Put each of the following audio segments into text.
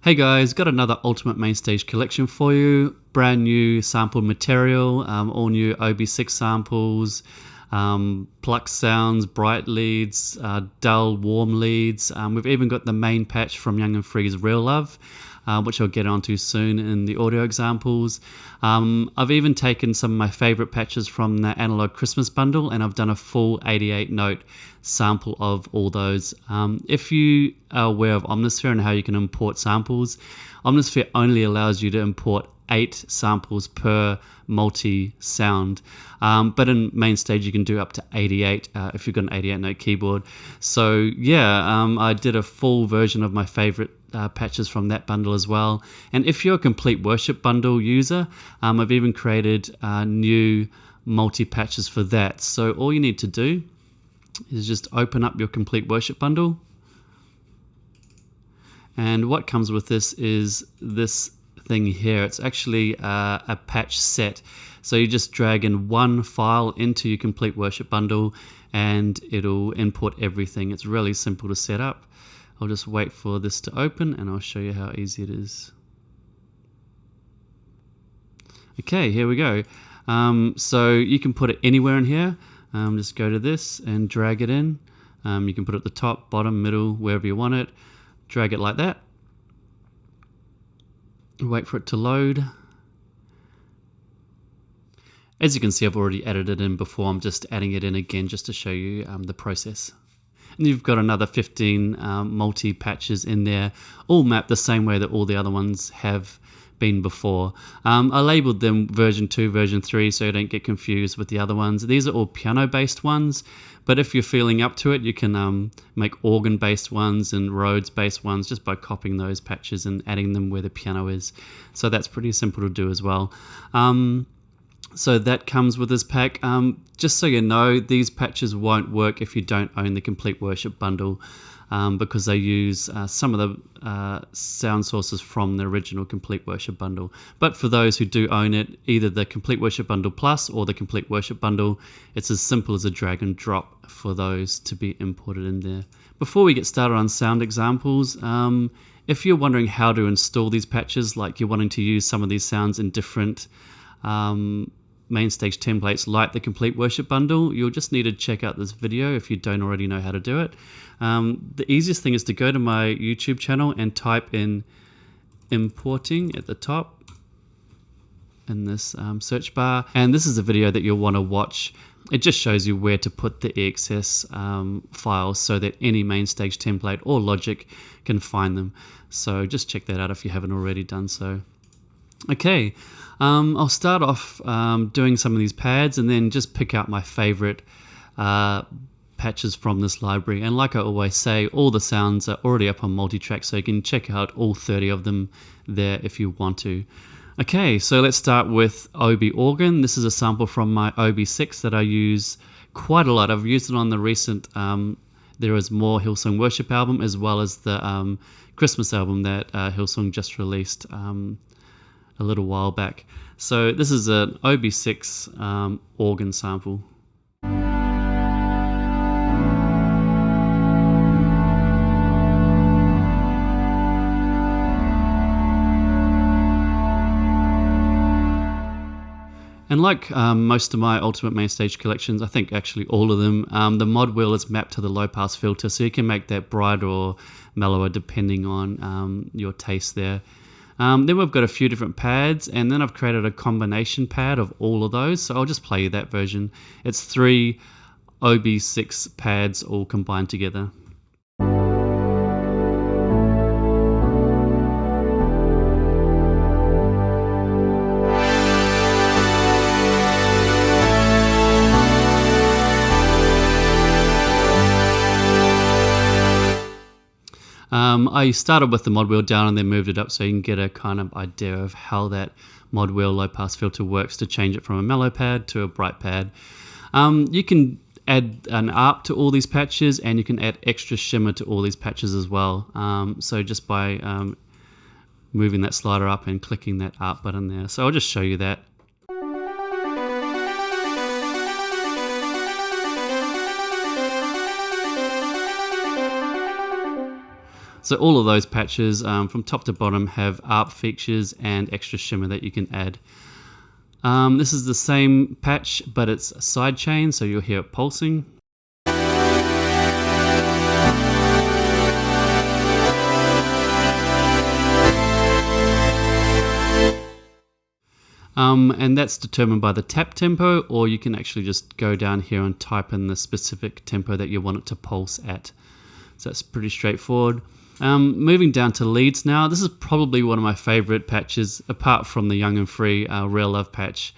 Hey guys, got another Ultimate MainStage collection for you. Brand new sampled material, all new OB6 samples, pluck sounds, bright leads, dull, warm leads. We've even got the main patch from Young and Free's Real Love, which I'll get onto soon in the audio examples. I've even taken some of my favorite patches from the Analog Christmas bundle, and I've done a full 88 note sample of all those. If you are aware of Omnisphere and how you can import samples, Omnisphere only allows you to import 8 samples per multi-sound, but in MainStage you can do up to 88 if you've got an 88 note keyboard. So yeah, I did a full version of my favorite patches from that bundle as well. And if you're a Complete Worship bundle user, I've even created new multi-patches for that. So all you need to do is just open up your Complete Worship bundle, and what comes with this is this thing here. It's actually a patch set, so you just drag in one file into your Complete Worship bundle and it'll import everything. It's really simple to set up. I'll just wait for this to open and I'll show you how easy it is. Okay, here we go. So you can put it anywhere in here. Just go to this and drag it in. You can put it at the top, bottom, middle, wherever you want it. Drag it like that. Wait for it to load. As you can see, I've already added it in before. I'm just adding it in again just to show you the process. And you've got another 15 multi-patches in there, all mapped the same way that all the other ones have been before. I labeled them version 2, version 3, so you don't get confused with the other ones. These are all piano-based ones, but if you're feeling up to it, you can make organ-based ones and Rhodes-based ones just by copying those patches and adding them where the piano is. So that's pretty simple to do as well. So that comes with this pack. Just so you know, these patches won't work if you don't own the Complete Worship bundle, because they use some of the sound sources from the original Complete Worship bundle. But for those who do own it, either the Complete Worship bundle Plus or the Complete Worship bundle, it's as simple as a drag and drop for those to be imported in there. Before we get started on sound examples, if you're wondering how to install these patches, like you're wanting to use some of these sounds in different MainStage templates like the Complete Worship bundle, you'll just need to check out this video if you don't already know how to do it. The easiest thing is to go to my YouTube channel and type in importing at the top in this search bar, and this is a video that you'll want to watch. It just shows you where to put the EXS files so that any MainStage template or Logic can find them. So just check that out if you haven't already done so. Okay, I'll start off doing some of these pads and then just pick out my favorite patches from this library. And like I always say, all the sounds are already up on multitrack, so you can check out all 30 of them there if you want to. Okay, so let's start with OB organ. This is a sample from my OB6 that I use quite a lot. I've used it on the recent There Is More Hillsong Worship album, as well as the Christmas album that Hillsong just released a little while back. So this is an OB6 organ sample. And like most of my Ultimate MainStage collections, I think actually all of them, the mod wheel is mapped to the low pass filter, so you can make that brighter or mellower depending on your taste there. Then we've got a few different pads, and then I've created a combination pad of all of those, so I'll just play you that version. It's 3 OB6 pads all combined together. I started with the mod wheel down and then moved it up so you can get a kind of idea of how that mod wheel low pass filter works to change it from a mellow pad to a bright pad. You can add an ARP to all these patches, and you can add extra shimmer to all these patches as well. So just by moving that slider up and clicking that ARP button there. So I'll just show you that. So all of those patches from top to bottom have ARP features and extra shimmer that you can add. This is the same patch, but it's a side chain, so you'll hear it pulsing. And that's determined by the tap tempo, or you can actually just go down here and type in the specific tempo that you want it to pulse at. So that's pretty straightforward. Moving down to leads now. This is probably one of my favorite patches, apart from the Young and Free Real Love patch,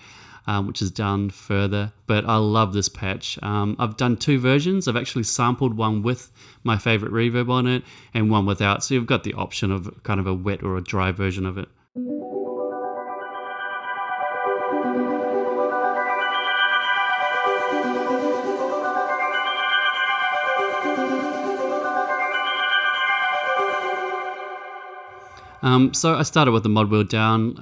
which is down further. But I love this patch. I've done two versions. I've actually sampled one with my favorite reverb on it and one without. So you've got the option of kind of a wet or a dry version of it. So I started with the mod wheel down,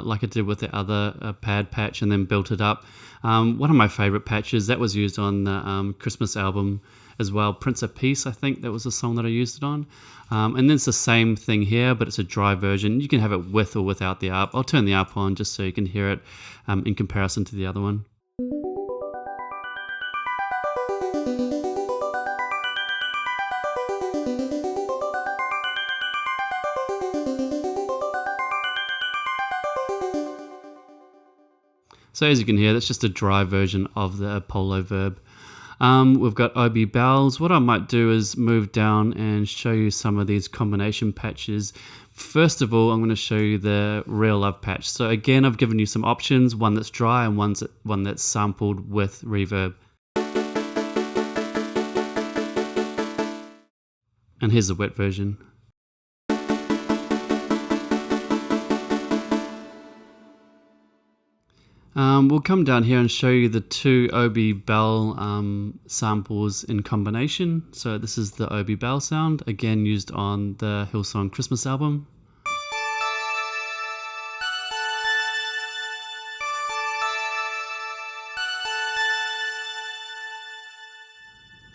like I did with the other pad patch, and then built it up. One of my favorite patches that was used on the Christmas album as well, Prince of Peace, I think that was the song that I used it on. And then it's the same thing here, but it's a dry version. You can have it with or without the ARP. I'll turn the ARP on just so you can hear it in comparison to the other one. So as you can hear, that's just a dry version of the Apollo Verb. We've got OB bells. What I might do is move down and show you some of these combination patches. First of all, I'm going to show you the Real Love patch. So again, I've given you some options, one that's dry and one that's sampled with reverb. And here's the wet version. We'll come down here and show you the two OB Bell samples in combination. So this is the OB Bell sound, again used on the Hillsong Christmas album.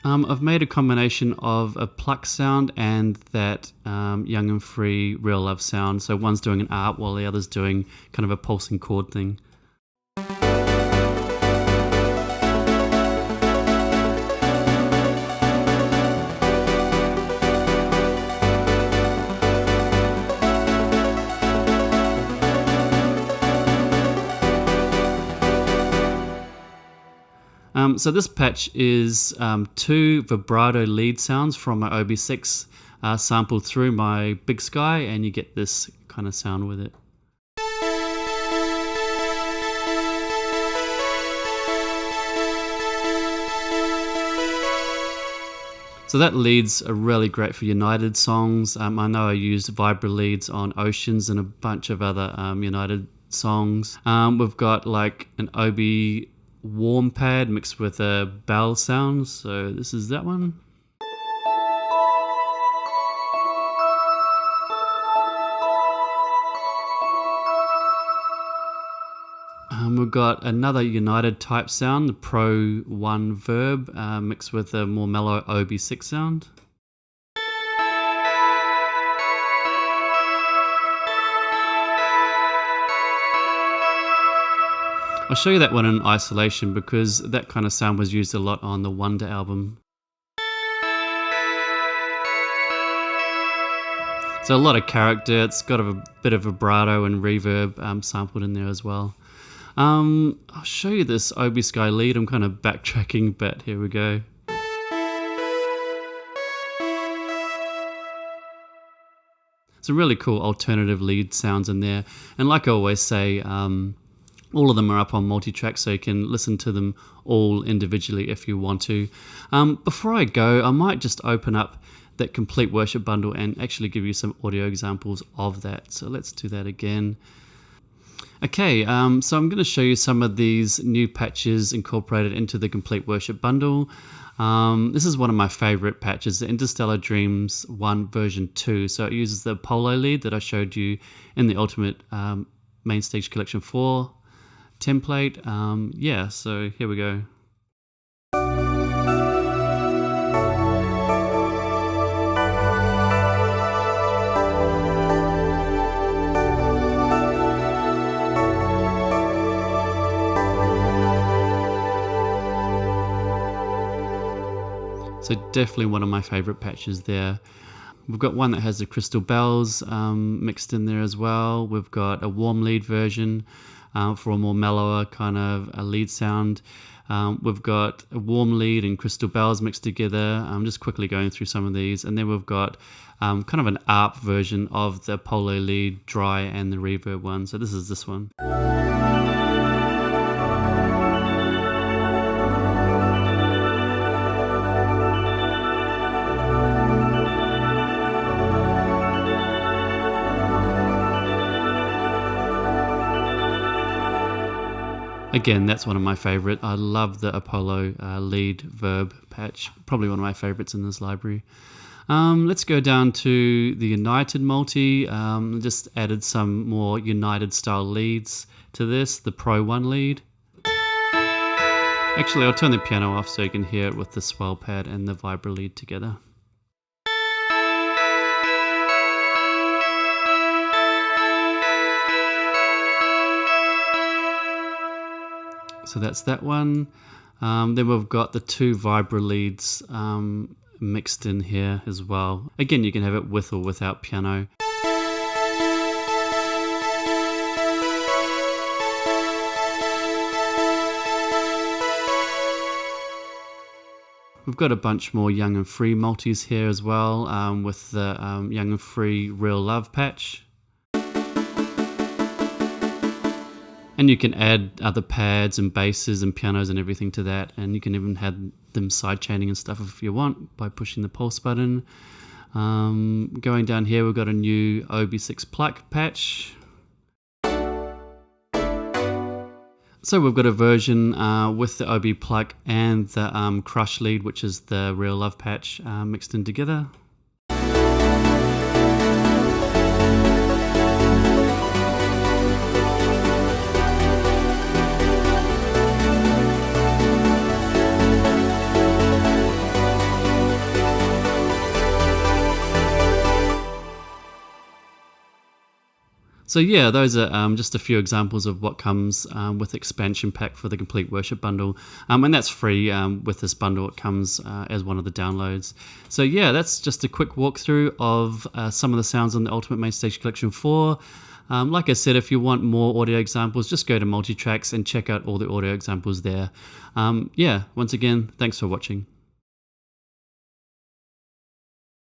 I've made a combination of a pluck sound and that Young and Free Real Love sound. So one's doing an ARP while the other's doing kind of a pulsing chord thing. So this patch is two vibrato lead sounds from my OB6 sampled through my Big Sky, and you get this kind of sound with it. So that leads are really great for United songs. I know I used Vibra leads on Oceans and a bunch of other United songs. We've got like an OB warm pad mixed with a bell sound, so this is that one. We've got another United type sound, the Pro 1 Verb, mixed with a more mellow OB6 sound. I'll show you that one in isolation because that kind of sound was used a lot on the Wonder album. So a lot of character, it's got a bit of vibrato and reverb sampled in there as well. I'll show you this OB Sky lead. I'm kind of backtracking, but here we go. Some really cool alternative lead sounds in there. And like I always say, all of them are up on multi-track, so you can listen to them all individually if you want to. Before I go, I might just open up that complete worship bundle and actually give you some audio examples of that. So let's do that again. Okay, so I'm going to show you some of these new patches incorporated into the complete worship bundle. This is one of my favorite patches, the Interstellar Dreams 1 version 2. So it uses the Apollo lead that I showed you in the Ultimate MainStage Collection 4 template. Yeah, so here we go. So definitely one of my favorite patches there. We've got one that has the crystal bells mixed in there as well. We've got a warm lead version for a more mellower kind of a lead sound. We've got a warm lead and crystal bells mixed together. I'm just quickly going through some of these. And then we've got kind of an ARP version of the Apollo lead, dry, and the reverb one. So this is this one. Again, that's one of my favorite. I love the Apollo lead verb patch. Probably one of my favorites in this library. Let's go down to the United multi. Just added some more United style leads to this, the Pro 1 lead. Actually, I'll turn the piano off so you can hear it with the swell pad and the vibra lead together. So that's that one. Then we've got the two vibra leads mixed in here as well. Again, you can have it with or without piano. We've got a bunch more Young and Free multis here as well with the Young and Free Real Love patch. And you can add other pads and basses and pianos and everything to that. And you can even have them sidechaining and stuff if you want by pushing the pulse button. Going down here, we've got a new OB6 pluck patch. So we've got a version with the OB pluck and the crush lead, which is the Real Love patch mixed in together. So yeah, those are just a few examples of what comes with expansion pack for the complete worship bundle, and that's free with this bundle. It comes as one of the downloads. So yeah, that's just a quick walkthrough of some of the sounds on the Ultimate MainStage Collection 4. Like I said, if you want more audio examples, just go to Multitracks and check out all the audio examples there. Yeah, once again, thanks for watching.